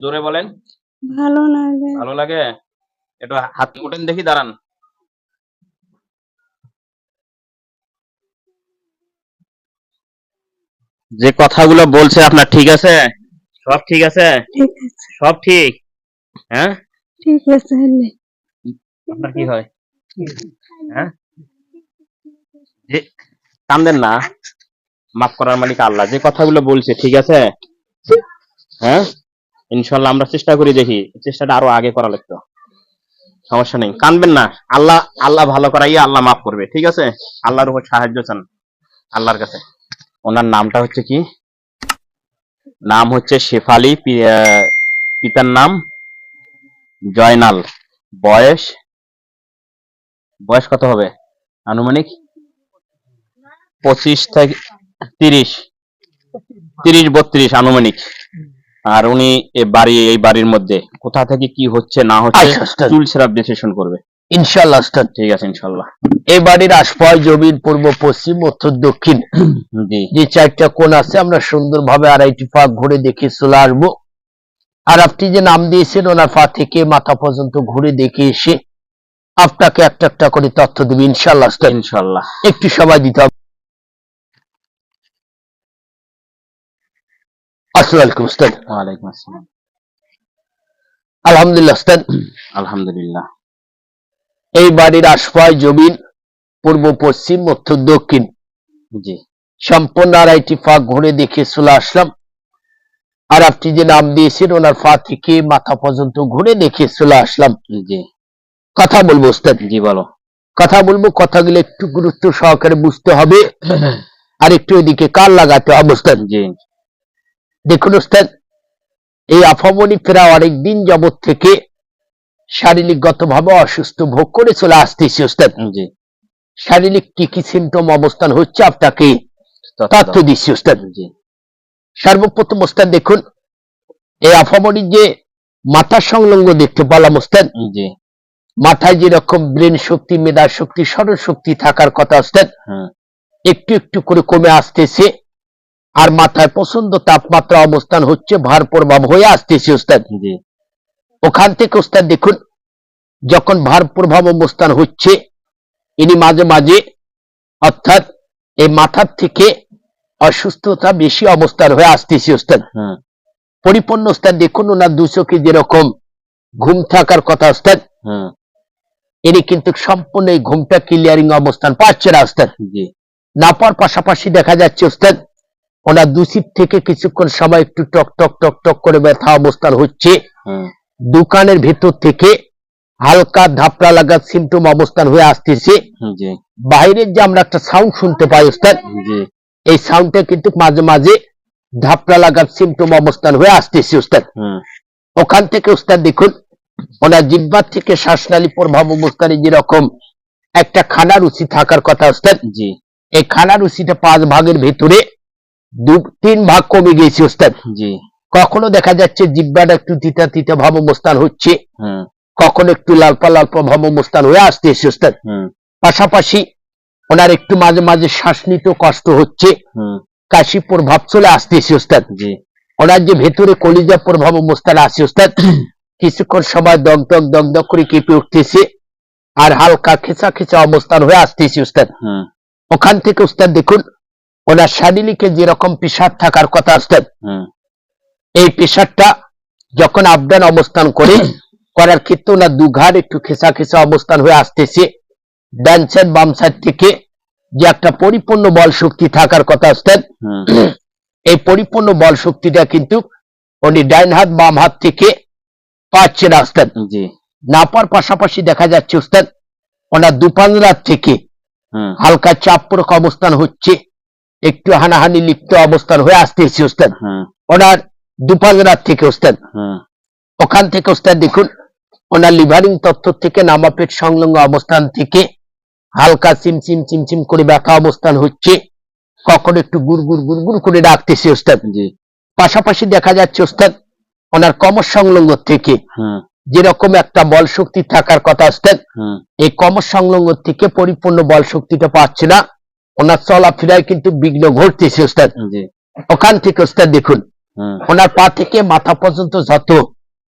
জোরে বলেন। ভালো লাগে। ভালো লাগে? একটু হাত উঠেন দেখি, দাঁড়ান। যে কথাগুলো বলছে আপনার ঠিক আছে? সব ঠিক আছে? ঠিক আছে, সব ঠিক? হ্যাঁ? ঠিক আছে। আপনার কি হয়? হ্যাঁ? যে কান্দেন না, মাফ করার মালিক আল্লাহ। যে কথাগুলো বলছে ঠিক আছে? হ্যাঁ, ইনশাল্লাহ আমরা চেষ্টা করি, দেখি চেষ্টাটা আরো আগে করা লাগতো। সমস্যা নেই, কানবেন না। আল্লাহ আল্লাহ ভালো করাইয়া আল্লাহ মাফ করবে, ঠিক আছে? আল্লাহর উপর সাহায্য চান আল্লাহর কাছে। ওনার নামটা হচ্ছে কি? নাম হচ্ছে শেফালি, পিতার নাম জয়নাল। বয়স বয়স কত হবে আনুমানিক? 25 থেকে 30, 30-32 আনুমানিক। আর উনি এই বাড়ির মধ্যে কোথা থেকে কি হচ্ছে না হচ্ছে চুল সেরাপ বিশ্লেষণ করবে ইনশাআল্লাহ। ঠিক আছে, ইনশাল্লাহ। এই বাড়ির আশপাশ জমির পূর্ব, পশ্চিম, উত্তর, দক্ষিণ জি যে 4টা কোণ আছে আমরা সুন্দরভাবে আড়াইটি পাক ঘুরে দেখে চলে আসবো। আর আপনি যে নাম দিয়েছেন ওনার পা থেকে মাথা পর্যন্ত ঘুরে দেখে এসে আপনাকে একটা একটা করে তথ্য দেবে ইনশাআল্লাহ। ইনশাল্লাহ। একটু সময় দিতে হবে। আসসালামু আলাইকুম উস্তাদ। ওয়ালাইকুম আসসালাম। আলহামদুলিল্লাহ উস্তাদ। আলহামদুলিল্লাহ। এই বাড়ির আশপাশ জমিন পূর্ব, পশ্চিম, উত্তর, দক্ষিণ জি সম্পূর্ণ আড়াইটি পাক ঘুরে দেখে চলে আসলাম। আর আপনি যে নাম দিয়েছেন ওনার পা থেকে মাথা পর্যন্ত ঘুরে দেখে চলে আসলাম। জি কথা বলবো উস্তাদ। জি বলো। কথা বলবো, কথাগুলো একটু গুরুত্ব সহকারে বুঝতে হবে আর একটু এদিকে কান লাগাতে হবে উস্তাদ। জি দেখুন উস্তাদ, এই আফামনি প্রায় অনেকদিন যাবৎ থেকে শারীরিকগত ভাবে অসুস্থ ভোগ করে চলে আসতেছি উস্তাদ। জি শারীরিক কি কি সিমটম অবস্থান হচ্ছে আপনাকে তথ্য দিচ্ছি উস্তাদ। জি সর্বপ্রথম উস্তাদ দেখুন, এই আফামনির যে মাথার সংলগ্ন দেখতে পেলাম উস্তাদ, জি মাথায় যেরকম ব্রেন শক্তি, মেধা শক্তি, স্মরণ শক্তি থাকার কথা উস্তাদ, হ্যাঁ একটু একটু করে কমে আসতেছে। আর মাথায় প্রচন্ড তাপমাত্রা অবস্থান হচ্ছে, ভার প্রভাব হয়ে আসতেছে উস্তাদ। জি ওখান থেকে উস্তাদ দেখুন, যখন ভার প্রভাব অবস্থান হচ্ছে ইনি মাঝে মাঝে অর্থাৎ এই মাথার থেকে অসুস্থতা বেশি অবস্থান হয়ে আসতেছে উস্তাদ। হ্যাঁ পরিপূর্ণ উস্তাদ দেখুন, ওনার 2 চোখে যেরকম ঘুম থাকার কথা উস্তাদ, হ্যাঁ ইনি কিন্তু সম্পূর্ণ এই ঘুমটা ক্লিয়ারিং অবস্থান পাচ্ছে না উস্তাদ। জি না পাওয়ার পাশাপাশি দেখা যাচ্ছে উস্তাদ, ওনার দুশির থেকে কিছুক্ষণ সময় একটু টক টক টক টক করে ব্যথা অবস্থান হচ্ছে। হ্যাঁ দোকানের ভিতর থেকে হালকা ধাপড়া লাগা সিমটম অবস্থান হয়ে আসতেছে। জি বাইরের যে আমরা একটা সাউন্ড শুনতে পাই উস্তাদ, জি এই সাউন্ডটা কিন্তু মাঝে মাঝে ধাপড়া লাগার সিমটম অবস্থান হয়ে আসতেছে উস্তাদ। হ্যাঁ ওখান থেকে উস্তাদ দেখুন, ওনার জিহ্বার থেকে শ্বাসনালী প্রভাব অবস্থানে যেরকম একটা খানা রুচি থাকার কথা উস্তাদ, জি এই খানা রুচিটা 5 ভাগের ভেতরে 2-3 ভাগ কমে গেছে উস্তাদ। জি কখনো দেখা যাচ্ছে জিহ্বাটা একটু তিতা তিতা ভাব অবস্থান হচ্ছে, হ্যাঁ কখনো একটু লালপা লালপা ভাব অবস্থান হয়ে আসতেছে উস্তাদ। হ্যাঁ পাশাপাশি ওনার একটু মাঝে মাঝে শ্বাস নিতে কষ্ট হচ্ছে, হ্যাঁ কাশি প্রভাব চলে আসতেছে উস্তাদ। জি ওনার যে ভেতরে কলিজা প্রভাব অবস্থান আছে উস্তাদ, কিছুক্ষণ সময় দগ দগ দগ দগ করে কেঁপে উঠতেছে আর হালকা খেচা খেচা অবস্থান হয়ে আসতেছে উস্তাদ। হ্যাঁ ওখান থেকে উস্তাদ দেখুন, ওনার শারীরিকে যেরকম প্রেসার থাকার কথা উস্তাদ, হ্যাঁ এই প্রেসারটা যখন আপডাউন অবস্থান করার ক্ষেত্রে ওনার দুঘাড় একটু খেচা খেচা অবস্থান হয়ে আসতেছে। ডান সাইড বাম সাইড থেকে যে একটা পরিপূর্ণ বল শক্তি থাকার কথা উস্তাদ, হ্যাঁ এই পরিপূর্ণ বল শক্তিটা কিন্তু উনি ডাইন হাত বাম হাত থেকে পাচ্ছে না উস্তাদ। জি না পাওয়ার পাশাপাশি দেখা যাচ্ছে উস্তাদ, ওনার দুপাংরাত থেকে হ্যাঁ হালকা চাপরক অবস্থান হচ্ছে, একটু হানাহানি লিপ্ত অবস্থান হয়ে আসতেছে উস্তাদ। হ্যাঁ ওনার দুপাংরাত থেকে উস্তাদ, হ্যাঁ ওখান থেকে উস্তাদ দেখুন, ওনার লিভারিং তথ্য থেকে নামা পেট সংলগ্ন অবস্থান থেকে হালকা চিমচিম চিমচিম করে ব্যথা অবস্থান হচ্ছে, কখনো একটু গুড়গুড় গুড়গুড় করে ডাকতেছে উস্তাদ। জি পাশাপাশি দেখা যাচ্ছে উস্তাদ, ওনার কমর সংলগ্ন থেকে হ্যাঁ যেরকম একটা বল শক্তি থাকার কথা উস্তাদ, হ্যাঁ এই কমর সংলগ্ন থেকে পরিপূর্ণ বল শক্তিটা পাচ্ছে না, ওনার চলাফেরায় কিন্তু বিঘ্ন ঘটতেছে উস্তাদ। জি ওখান থেকে উস্তাদ দেখুন, হুম, ওনার পা থেকে মাথা পর্যন্ত যত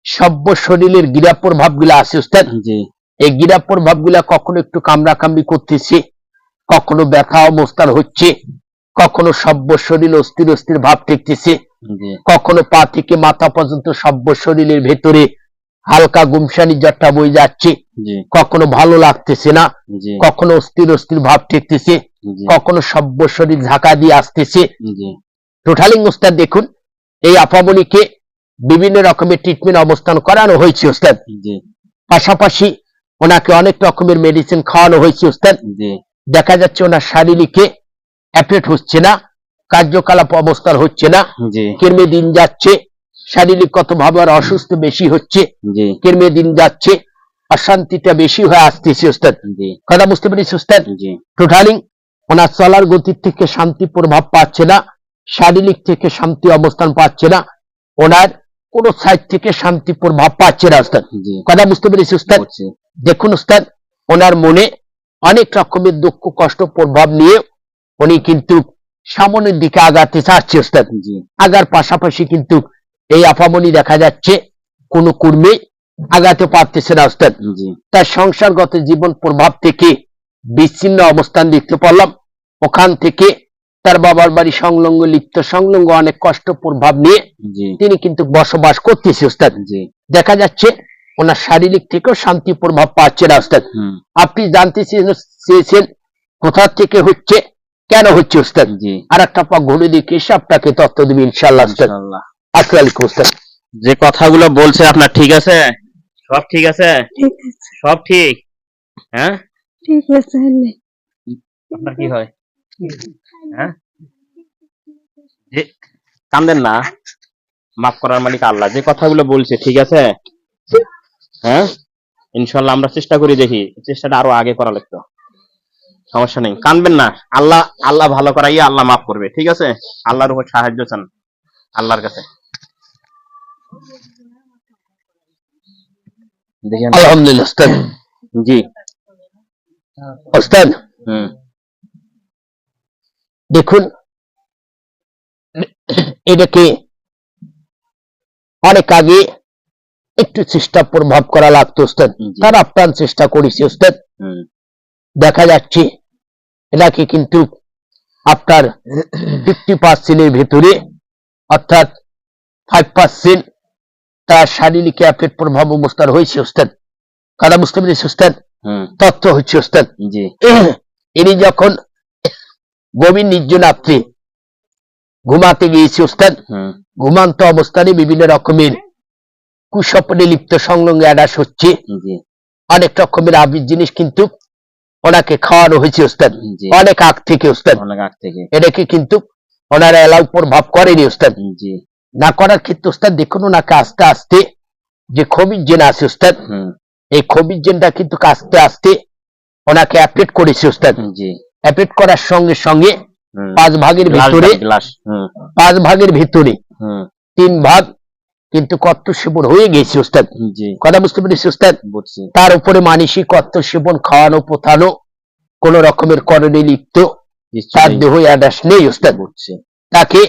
সভ্য শরীরের গিরা প্রভাব গুলা আছে উস্তাদ, জি এই গিরা প্রভাব গুলা কখনো একটু কামড়াকামড়ি করতেছে, কখনো ব্যথা অবস্থান হচ্ছে, কখনো সভ্য শরীর অস্থির অস্থির ভাব ঠেকতেছে, জি কখনো পা থেকে মাথা পর্যন্ত সভ্য শরীরের ভেতরে হালকা গুমসানি জট্টা বই যাচ্ছে, জি কখনো ভালো লাগতেছে না, জি কখনো অস্থির অস্থির ভাব ঠেকতেছে, জি কখনো সভ্য শরীর ঝাঁকা দিয়ে আসতেছে। জি টোটালি উস্তাদ দেখুন, এই আপামনিকে বিভিন্ন রকমের ট্রিটমেন্ট অবস্থান করানো হয়েছে উস্তাদ, জি পাশাপাশি ওনাকে অনেক রকমের মেডিসিন খাওয়ানো হয়েছে উস্তাদ। জি দেখা যাচ্ছে ওনার শারীরিকে অ্যাফেক্ট হচ্ছে না, কার্যকলাপ অবস্থান হচ্ছে না, জি কর্মে দিন যাচ্ছে, শারীরিকগত ভাবে আর অসুস্থ বেশি হচ্ছে, জি কর্মে দিন যাচ্ছে, অশান্তিটা বেশি হয়ে আসতেছে উস্তাদ। জি কথা বুঝতে পেরেছি উস্তাদ? জি টোটালি ওনার চলার গতির থেকে শান্তি প্রভাব পাচ্ছে না, শারীরিক থেকে শান্তি অবস্থান পাচ্ছে না, ওনার কোন সাইড থেকে শান্তি প্রভাব পাচ্ছে না উস্তাদ। জি কথা বুঝতে পেরেছি উস্তাদ? বুঝছি। দেখুন উস্তাদ, ওনার মনে অনেক রকমের দুঃখ কষ্ট প্রভাব নিয়ে উনি কিন্তু সামনের দিকে আগাতে চাচ্ছে উস্তাদ। জি আগার পাশাপাশি কিন্তু এই আপামনি দেখা যাচ্ছে কোন কর্মে আগাতে পারতেছে না উস্তাদ। জি তার সংসারগত জীবন প্রভাব থেকে বিচ্ছিন্ন অবস্থান দেখতে পারলাম। ওখান থেকে তার বাবার বাড়ি সংলগ্ন লিপ্ত সংলগ্ন অনেক কষ্ট প্রভাব নিয়ে জি তিনি কিন্তু বসবাস করতেছে উস্তাদ। জি দেখা যাচ্ছে ওনার শারীরিক থেকেও শান্তি প্রভাব পাচ্ছে না উস্তাদ। হুম আপনি জানতে চেয়েছেন কোথা থেকে হচ্ছে, কেন হচ্ছে উস্তাদ। জি আর একটা পা ঘুরে দেখে এসে আপনাকে তথ্য দিবি ইনশাআল্লাহ উস্তাদ। ইনশাআল্লাহ। আসসালামু আলাইকুম উস্তাদ। যে কথাগুলো বলছে আপনার ঠিক আছে? সব ঠিক আছে? ঠিক আছে, সব ঠিক? হ্যাঁ, ঠিক আছে। আপনার কি হয়? হ্যাঁ, যে কান্দেন না, মাফ করার মালিক আল্লাহ। যে কথাগুলো বলছে ঠিক আছে? হ্যাঁ, ইনশাল্লাহ আমরা চেষ্টা করি, দেখি চেষ্টাটা আরো আগে করা লাগতো। সমস্যা নেই, কানবেন না। আল্লাহ আল্লাহ ভালো করাইয়া আল্লাহ মাফ করবে, ঠিক আছে? আল্লাহর উপর সাহায্য চান, আল্লাহর কাছে। দেখেন, আলহামদুলিল্লাহ উস্তাদ। জি উস্তাদ হুম দেখুন, এটাকে অনেক আগে একটু চেষ্টা প্রভাব করা লাগতো উস্তাদ, জি। তার আপ্রাণ চেষ্টা করেছি উস্তাদ। হুম দেখা যাচ্ছে এটাকে কিন্তু আপনার 50% ভিতরে, অর্থাৎ 5% তার শারীরিক এফেক্ট প্রভাব অবস্থান হয়েছে উস্তাদ। কথা বুঝতে পেরেছি উস্তাদ? হুম তথ্য হচ্ছে উস্তাদ, জি ইনি যখন গভীর নির্জন রাত্রে ঘুমাতে গিয়েছে উস্তাদ, হুম ঘুমান্ত অবস্থানে বিভিন্ন রকমের কুস্বপ্নে লিপ্ত সংলগ্ন অ্যাডাস হচ্ছে, জি অনেক রকমের আবির জিনিস কিন্তু ওনাকে খাওয়ানো হয়েছে উস্তাদ, জি অনেক আগ থেকে উস্তাদ। অনেক আগ থেকে। এটাকে কিন্তু ওনারা এলাও প্রভাব করেনি উস্তাদ। জি না করার ক্ষেত্রে উস্তাদ দেখুন, ওনাকে আস্তে আস্তে যে খবির জেন আছে উস্তাদ, হুম এই খবির জেনটা কিন্তু আস্তে আস্তে ওনাকে অ্যাপডেট করেছে উস্তাদ। জি অ্যাপডেট করার সঙ্গে সঙ্গে হুম 5 ভাগের ভিতরে গ্লাস হুম 5 ভাগের ভিতরে হুম 3 ভাগ কিন্তু কর্ত সেবন হয়ে গেছে উস্তাদ। জি কথা বুঝতে পেরেছি উস্তাদ? বুঝছি। তার উপরে মানসিক কর্ত সেবন, খাওয়ানো পোথানো, কোন রকমের করণে লিপ্ত কিছু তার নেই, দেহ অ্যাডাস নেই উস্তাদ। বুঝছি। তাকে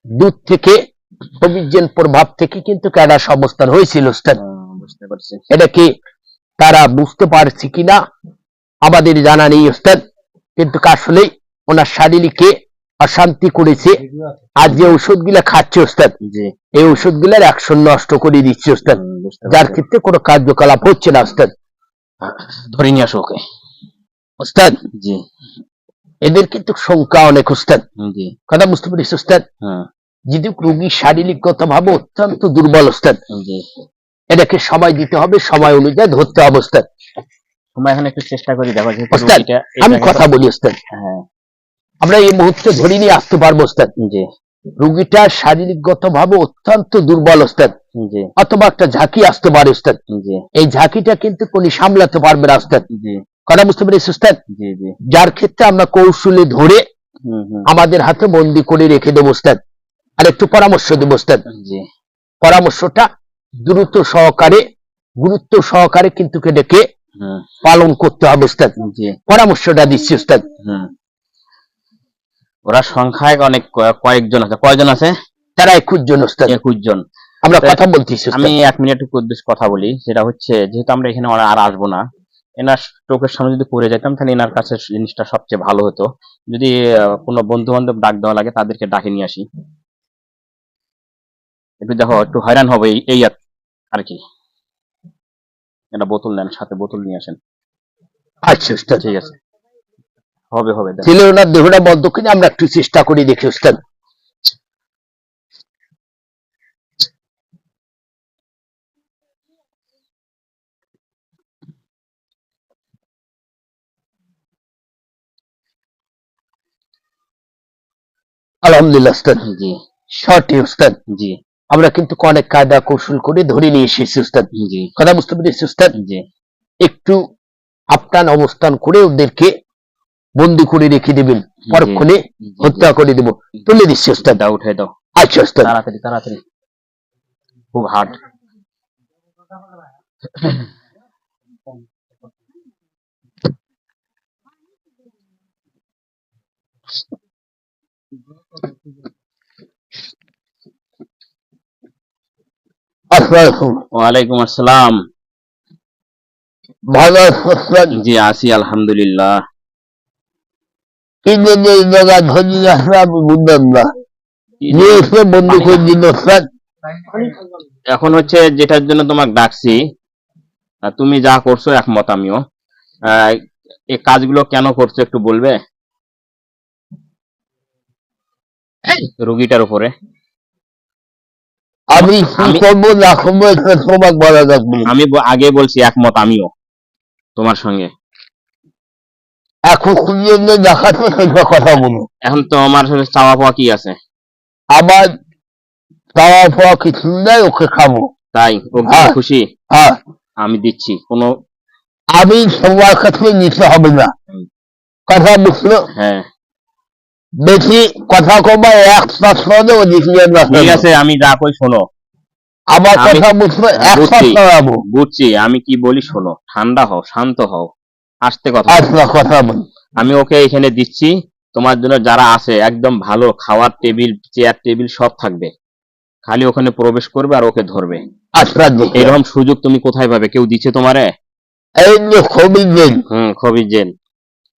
দূর থেকে অভিজ্ঞান প্রভাব থেকে কিন্তু ক্যাডাস অবস্থান হয়েছিল উস্তাদ। বুঝতে পারছি। এটা কি তারা বুঝতে পারছে কিনা আমাদের জানা নেই উস্তাদ, কিন্তু আসলেই ওনার শারীরিকে অশান্তি করেছে। আর যে ওষুধগুলা খাচ্ছে উস্তাদ, জি এই ওষুধগুলার অ্যাকশন নষ্ট করে দিচ্ছে উস্তাদ, বুঝতে যার পারছি। ক্ষেত্রে কোনো কার্যকলাপ হচ্ছে না উস্তাদ। ধরে নিয়ে আসো ওকে। উস্তাদ জি এদের কিন্তু সংখ্যা অনেক উস্তাদ। জি কথা বুঝতে পেরেছি উস্তাদ? হ্যাঁ যদি রোগী শারীরিকগত ভাবে অত্যন্ত দুর্বল উস্তাদ, জি এটাকে সময় দিতে হবে, সময় অনুযায়ী ধরতে হবে উস্তাদ। তোমরা এখন একটু চেষ্টা করি, দেখো যেহেতু উস্তাদ রোগীটা আমি কথা বলি উস্তাদ, হ্যাঁ আমরা এই মুহূর্তে ধরে নিয়ে আসতে পারবো উস্তাদ। জি রোগীটা শারীরিকগত ভাবে অত্যন্ত দুর্বল উস্তাদ, জি অথবা একটা ঝাঁকি আসতে পারে উস্তাদ। জি এই ঝাঁকিটা কিন্তু কোনি সামলাতে পারবে না উস্তাদ। জি কথা বুঝতে পেরেছি উস্তাদ? জি জি যার ক্ষেত্রে আমরা কৌশলে ধরে হুম হুম আমাদের হাতে বন্দি করে রেখে দেবো উস্তাদ, আর একটু পরামর্শ দেবো উস্তাদ। জি পরামর্শটা দ্রুত সহকারে, গুরুত্ব সহকারে কিন্তু ডেকে হুম পালন করতে হবে উস্তাদ। জি পরামর্শটা দিচ্ছি উস্তাদ। হুম। ওরা সংখ্যায় অনেক কয়েকজন আছে। কয়জন আছে? তারা 21 জন ওস্তাদ। 21 জন। আমরা তা কথা বলতেছি আমি ওস্তাদ। 1 মিনিট উদ্দেশ্যে কথা বলি, সেটা হচ্ছে যেহেতু আমরা এখানে আর আসবো না, এনার চোখের সামনে যদি পড়ে যেতাম তাহলে এনার কাছে জিনিসটা সবচেয়ে ভালো হতো। যদি কোনো বন্ধু বান্ধব ডাক দেওয়া লাগে তাদেরকে ডাকে নিয়ে আসি, একটু দেখো একটু হয়রান হবে এই আর কি। একটা বোতল নেন, সাথে বোতল নিয়ে আসেন। আচ্ছা ওস্তাদ, ঠিক আছে, হবে দেন। ছেলে ওনার দেহটা বন্ধ করে আমরা একটু চেষ্টা করি দেখি ওস্তাদ। আলহামদুলিল্লাহ ওস্তাদ, জি সঠিক ওস্তাদ। জি আমরা কিন্তু অনেক কায়দা কৌশল করে ধরে নিয়ে এসেছি ওস্তাদ। জি কথা বুঝতে পেরেছি ওস্তাদ। জি একটু আপ্রাণ অবস্থান করে ওদেরকে বন্দি করে রেখে দেবেন, পরক্ষণে হত্যা করে দেব। তুলে দিচ্ছি ওস্তাদ। দাও, উঠে দাও আচ্ছা ওস্তাদ। তাড়াতাড়ি তাড়াতাড়ি, খুব হার্ড। আসসালামু ওয়ালাইকুম আসসালাম। ভালো আছেন ওস্তাদ? জি আছি আলহামদুলিল্লাহ। কি জন্য এই জায়গা ধরে আসলে আমি বুঝলাম না। নিয়ে এসে বন্দি করে দিন ওস্তাদ। এখন হচ্ছে যেটার জন্য তোমাকে ডাকছি, তুমি যা করছো একমত আমিও। এই কাজগুলো কেন করছো একটু বলবে রোগীটার উপরে? আমি কি করবো না করবো এটা তোমাকে বলা যাবে না। আমি আগে বলছি একমত আমিও তোমার সঙ্গে। এখন কি জন্য দেখাচ্ছে সেটা কথা বলুন। এখন তো আমার সাথে চাওয়া পাওয়া কি আছে? আবার খাওয়া পাওয়া কিছু নাই, ওকে খাবো। তাই ও হ্যাঁ। খুশি? হ্যাঁ, আমি দিচ্ছি কোনো। আমি সবার কাছে নিতে হবে না, কথা বুঝলো? হ্যাঁ বেশি কথা কবা একসাথ শোনো ওদিকে না। ঠিক আছে, আমি যা কই শোনো। আমার আমি- কথা বুঝলো, একসাথ বুঝছি। শোনাবো। বুঝছি, আমি কি বলি শোনো, ঠান্ডা হও, শান্ত হও, আস্তে কথা বলো। আচ্ছা কথা বল। আমি ওকে এখানে দিচ্ছি, তোমার জন্য যারা আছে একদম ভালো খাওয়ার টেবিল, চেয়ার টেবিল সব থাকবে, খালি ওখানে প্রবেশ করবে আর ওকে ধরবে। আচ্ছা দেখি এরকম সুযোগ তুমি কোথায় পাবে? কেউ দিচ্ছে তোমারে? এই যে খবর দিন খবি জেল।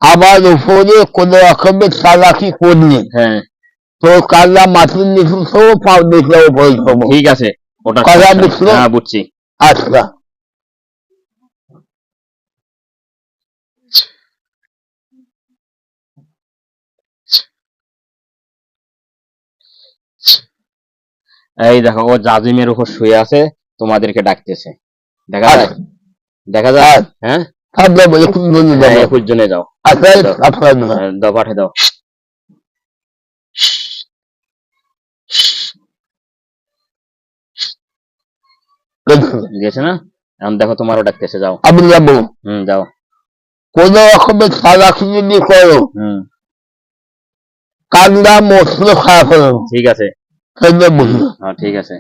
আমার উপরে কোন রকমের চালাকি করলে হ্যাঁ তো কাল্লা মাটির নিচু সব পাও দেখে উপরে দেবো। ঠিক আছে, ওটা কথা সমস্যা নেই। বুঝলো? হ্যাঁ বুঝছি। আচ্ছা এই দেখো ও জাজিমের উপর শুয়ে আছে, তোমাদেরকে ডাকতেছে। দেখা যায়? দেখা যায়? হ্যাঁ থাকবে বলে কোন জন্য হ্যাঁ, যাবো? 21 জনে যাও। আচ্ছা আপনার দাও, পাঠিয়ে দাও। গেছে না? এখন দেখো তোমারও ডাকতেছে, যাও। আমি যাবো। যাও। কোন রকমের চালাকি যদি করো কান্না মশলো খারাপ হলো, ঠিক আছে। সেটা বুঝলো। হ্যাঁ ঠিক আছে।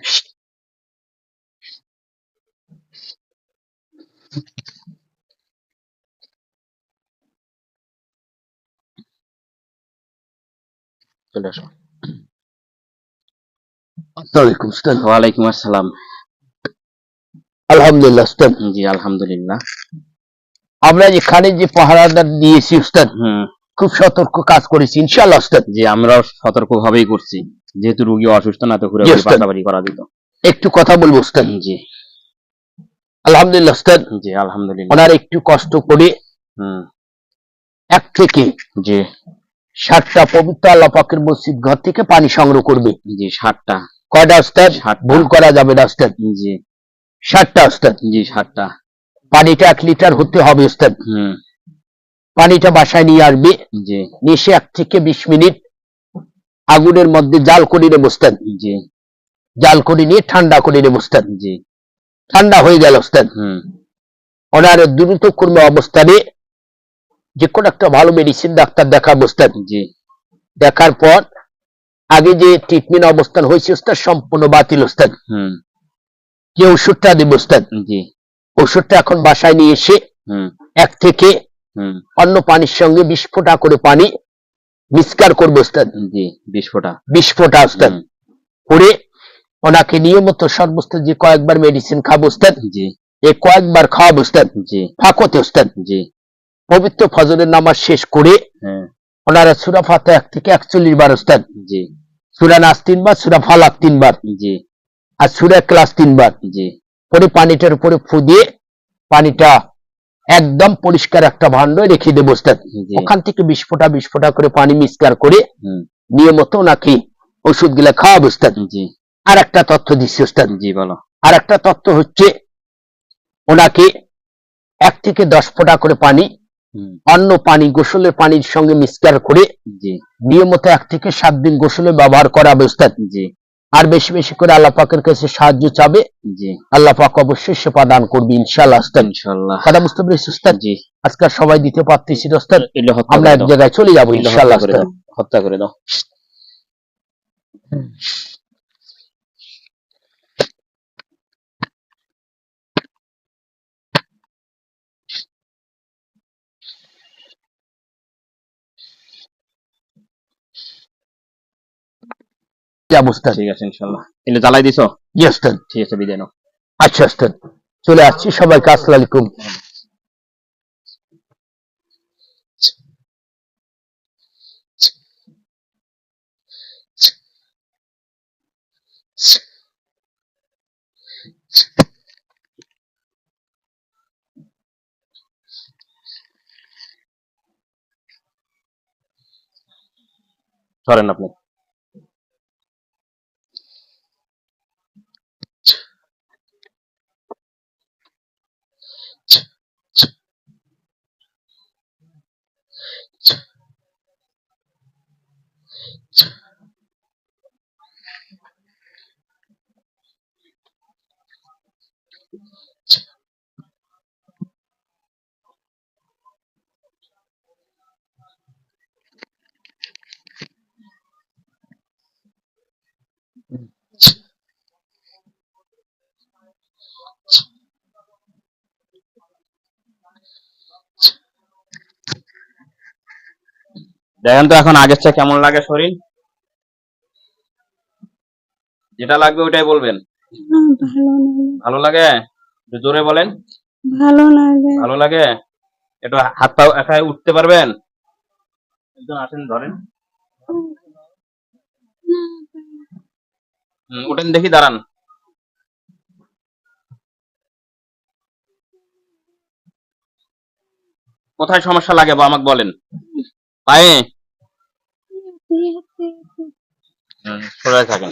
চলে আসো। আসসালামাইকুম উস্তাদ। ওয়ালাইকুম আসসালাম। আলহামদুলিল্লাহ উস্তাদ। জি আলহামদুলিল্লাহ। আমরা এখানে যে পাহারাদার দিয়েছি উস্তাদ, খুব সতর্ক কাজ করেছি ইনশাআল্লাহ উস্তাদ। জি আমরাও সতর্ক ভাবেই করছি, যেহেতু রোগী অসুস্থ, না তো ঘুরে জি, ঘুরে উস্তাদ। পাশাপাশি করা দিত। একটু কথা বলবো উস্তাদ। জি আলহামদুলিল্লাহ উস্তাদ, জি আলহামদুলিল্লাহ। ওনার একটু কষ্ট করে হুম 1 থেকে জি 7টা পবিত্র আল্লাহ পাকের মসজিদ ঘর থেকে পানি সংগ্রহ করবে। জি 7টা। কয়টা উস্তাদ? 7টা। ভুল করা যাবে না উস্তাদ, জি 7টা উস্তাদ। জি 7টা। পানিটা 1 লিটার হতে হবে উস্তাদ। পানিটা বাসায় নিয়ে আসবে, জি নিয়ে এসে 1 থেকে 20 মিনিট আগুনের মধ্যে জাল করে নেব উস্তাদ। জি জাল করে নিয়ে ঠান্ডা করে নেব উস্তাদ। জি ঠান্ডা হয়ে গেল উস্তাদ, ওনার দ্রুত কর্ম অবস্থানে যে কোনো একটা ভালো মেডিসিন ডাক্তার দেখাবো উস্তাদ। জি দেখার পর আগে যে ট্রিটমেন্ট অবস্থান হয়েছে উস্তাদ সম্পূর্ণ বাতিল উস্তাদ। যে ওষুধটা দেব উস্তাদ, জি ওষুধটা এখন বাসায় নিয়ে এসে 1 থেকে অন্য পানির সঙ্গে 20 ফোঁটা করে পানি মিক্সচার করবো উস্তাদ। জি 20 ফোঁটা। 20 ফোঁটা উস্তাদ। করে ওনাকে নিয়মিত সর্বোচ্চ যে কয়েকবার মেডিসিন খাবো উস্তাদ, জি এই কয়েকবার খাওয়াবো উস্তাদ জি ফাঁকতে উস্তাদ। জি পবিত্র ফজরের নামাজ শেষ করে হ্যাঁ ওনারা সূরা ফাতিহা 1 থেকে 41 বার উস্তাদ, জি সূরা নাস 3 বার, সূরা ফালাক 3 বার জি আর সূরা ইখলাস 3 বার জি পরে পানিটার উপরে ফু দিয়ে পানিটা একদম পরিষ্কার একটা ভান্ডে রেখে দেবো উস্তাদ। জি ওখান থেকে 20 ফোঁটা করে পানি মিক্সচার করে হুম, নিয়মিত ওনাকে ওষুধ গুলা খাওয়াবো উস্তাদ। জি আর একটা তথ্য দিচ্ছি উস্তাদ, জি বলো। আর একটা তথ্য হচ্ছে ওনাকে 1 থেকে 10 ফোঁটা করে পানি হুম, অন্য পানি গোসলের পানির সঙ্গে মিক্সচার করে জি নিয়মিত 1 থেকে 7 দিন গোসলে ব্যবহার করাবে উস্তাদ। জি আর বেশি বেশি করে আল্লাহ পাকের কাছে সাহায্য চাবে, জি আল্লাহ পাক অবশ্যই সেবা দান করবে ইনশাআল্লাহ উস্তাদ। ইনশাআল্লাহ। কথা বুঝতে পেরেছি উস্তাদ? জি আজকে আর সবাই দিতে পারতেছি না উস্তাদ, এগুলো হত্যা আমরা করে এক দাও, জায়গায় চলে যাবো এগুলো ইনশাআল্লাহ হত্যা করে উস্তাদ। দাও, হত্যা করে দাও। যাবো উস্তাদ। ঠিক আছে ইনশাআল্লাহ। এগুলো জ্বালাই দিছো? জি উস্তাদ। ঠিক আছে, বিদায় নাও। আচ্ছা উস্তাদ, চলে আসছি। সবাইকে আসসালামু আলাইকুম। সরেন আপনি। দেখেন তো এখন আগের চেয়ে কেমন লাগে শরীর? যেটা লাগবে ওইটাই বলবেন। ভালো লাগে, ভালো লাগে? একটু জোরে বলেন। ভালো লাগে। ভালো লাগে? একটু হাত পা একাই উঠতে পারবেন? একজন আসেন, ধরেন। ওঠেন দেখি, দাঁড়ান। কোথায় সমস্যা লাগে বা আমাকে বলেন। পায়ে? সরে থাকেন।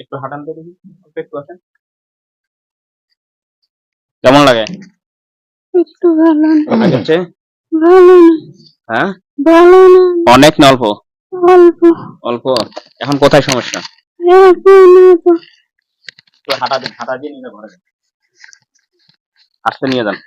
একটু হাঁটান তো দেখি, অল্প একটু আসেন। কেমন লাগে একটু ভালো না, আগের চেয়ে? ভালো না, হ্যাঁ, ভালো না, অনেক না অল্প? অল্প। অল্প। এখন কোথায় সমস্যা? এখন একটু হাঁটা দিন, হাঁটা দিয়ে নিয়ে ঘরে যান। আসতে নিয়ে যান।